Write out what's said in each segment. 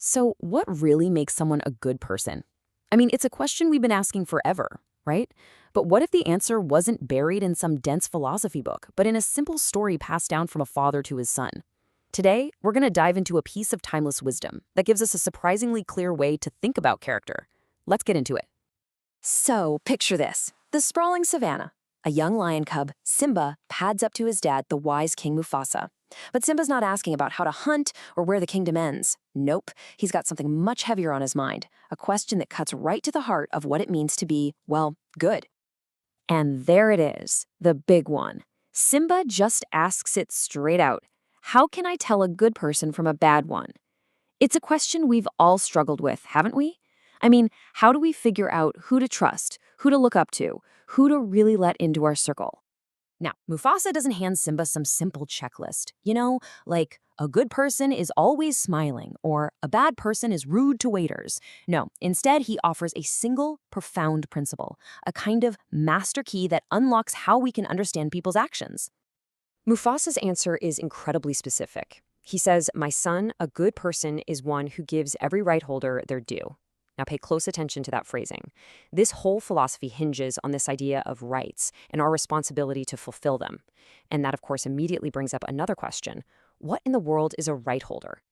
So, what really makes someone a good person? I mean, it's a question we've been asking forever, right? But what if the answer wasn't buried in some dense philosophy book, but in a simple story passed down from a father to his son? Today, we're going to dive into a piece of timeless wisdom that gives us a surprisingly clear way to think about character. Let's get into it. So, picture this the sprawling savannah. A young lion cub, Simba, pads up to his dad, the wise King Mufasa. But Simba's not asking about how to hunt or where the kingdom ends. Nope, he's got something much heavier on his mind, a question that cuts right to the heart of what it means to be, well, good. And there it is, the big one. Simba just asks it straight out. How can I tell a good person from a bad one? It's a question we've all struggled with, haven't we? I mean, how do we figure out who to trust, who to look up to, who to really let into our circle? Now, Mufasa doesn't hand Simba some simple checklist, like a good person is always smiling or a bad person is rude to waiters. No, instead, he offers a single, profound principle, a kind of master key that unlocks how we can understand people's actions. Mufasa's answer is incredibly specific. He says, "My son, a good person is one who gives every right holder their due." Now pay close attention to that phrasing. This whole philosophy hinges on this idea of rights and our responsibility to fulfill them. And that, of course, immediately brings up another question. What in the world is a right holder?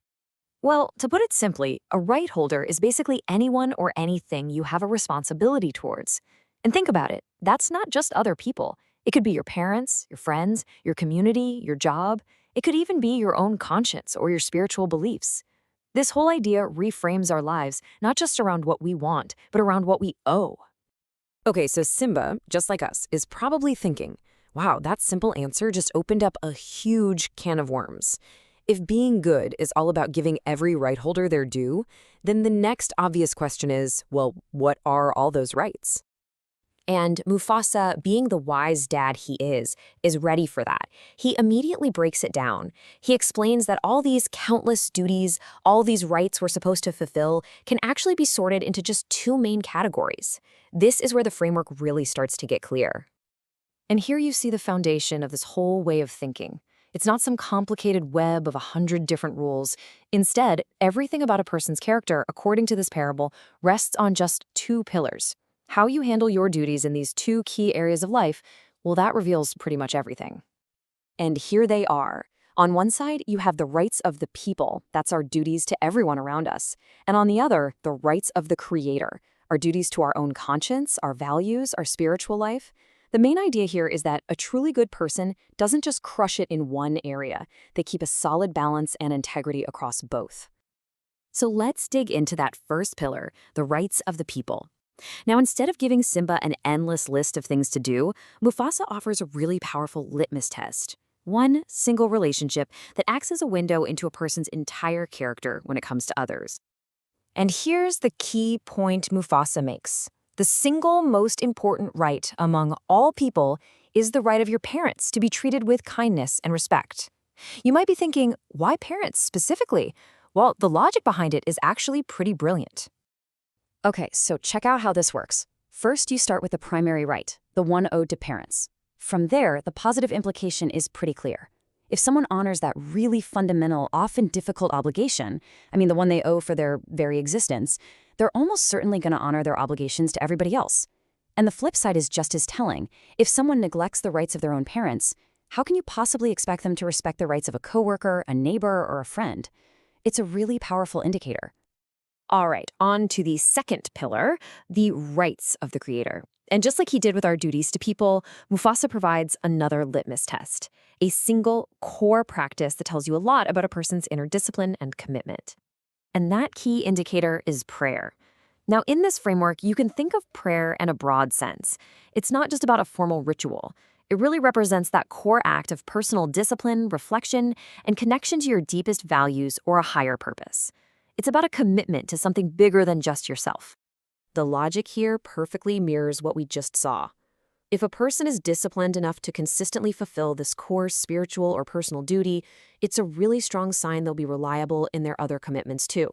Well, to put it simply, a right holder is basically anyone or anything you have a responsibility towards. And think about it, that's not just other people. It could be your parents, your friends, your community, your job. It could even be your own conscience or your spiritual beliefs. This whole idea reframes our lives, not just around what we want, but around what we owe. Okay, so Simba, just like us, is probably thinking, wow, that simple answer just opened up a huge can of worms. If being good is all about giving every right holder their due, then the next obvious question is, well, what are all those rights? And Mufasa, being the wise dad he is ready for that. He immediately breaks it down. He explains that all these countless duties, all these rights we're supposed to fulfill, can actually be sorted into just two main categories. This is where the framework really starts to get clear. And here you see the foundation of this whole way of thinking. It's not some complicated web of 100 different rules. Instead, everything about a person's character, according to this parable, rests on just two pillars. How you handle your duties in these two key areas of life, well, that reveals pretty much everything. And here they are. On one side, you have the rights of the people. That's our duties to everyone around us. And on the other, the rights of the Creator, our duties to our own conscience, our values, our spiritual life. The main idea here is that a truly good person doesn't just crush it in one area. They keep a solid balance and integrity across both. So let's dig into that first pillar, the rights of the people. Now, instead of giving Simba an endless list of things to do, Mufasa offers a really powerful litmus test. One single relationship that acts as a window into a person's entire character when it comes to others. And here's the key point Mufasa makes. The single most important right among all people is the right of your parents to be treated with kindness and respect. You might be thinking, why parents specifically? Well, the logic behind it is actually pretty brilliant. Okay, so check out how this works. First, you start with the primary right, the one owed to parents. From there, the positive implication is pretty clear. If someone honors that really fundamental, often difficult obligation, the one they owe for their very existence, they're almost certainly going to honor their obligations to everybody else. And the flip side is just as telling. If someone neglects the rights of their own parents, how can you possibly expect them to respect the rights of a coworker, a neighbor, or a friend? It's a really powerful indicator. All right, on to the second pillar, the rights of the Creator. And just like he did with our duties to people, Mufasa provides another litmus test, a single core practice that tells you a lot about a person's inner discipline and commitment. And that key indicator is prayer. Now, in this framework, you can think of prayer in a broad sense. It's not just about a formal ritual. It really represents that core act of personal discipline, reflection, and connection to your deepest values or a higher purpose. It's about a commitment to something bigger than just yourself. The logic here perfectly mirrors what we just saw. If a person is disciplined enough to consistently fulfill this core spiritual or personal duty, it's a really strong sign they'll be reliable in their other commitments too.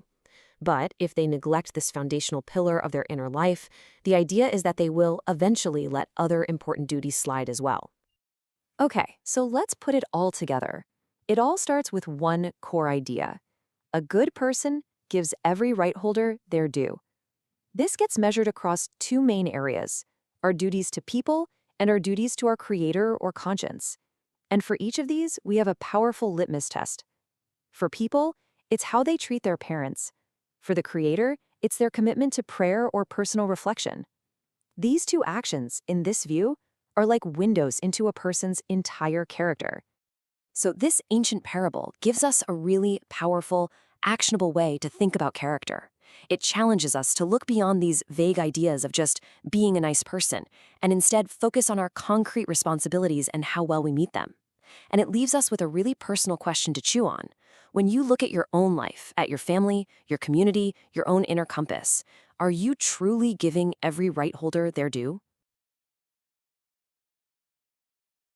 But if they neglect this foundational pillar of their inner life, the idea is that they will eventually let other important duties slide as well. Okay, so let's put it all together. It all starts with one core idea. A good person gives every right holder their due. This gets measured across two main areas: our duties to people and our duties to our creator or conscience. And for each of these, we have a powerful litmus test. For people, it's how they treat their parents. For the creator, it's their commitment to prayer or personal reflection. These two actions, in this view, are like windows into a person's entire character. So this ancient parable gives us a really powerful, actionable way to think about character. It challenges us to look beyond these vague ideas of just being a nice person and instead focus on our concrete responsibilities and how well we meet them. And it leaves us with a really personal question to chew on. When you look at your own life, at your family, your community, your own inner compass, are you truly giving every right holder their due?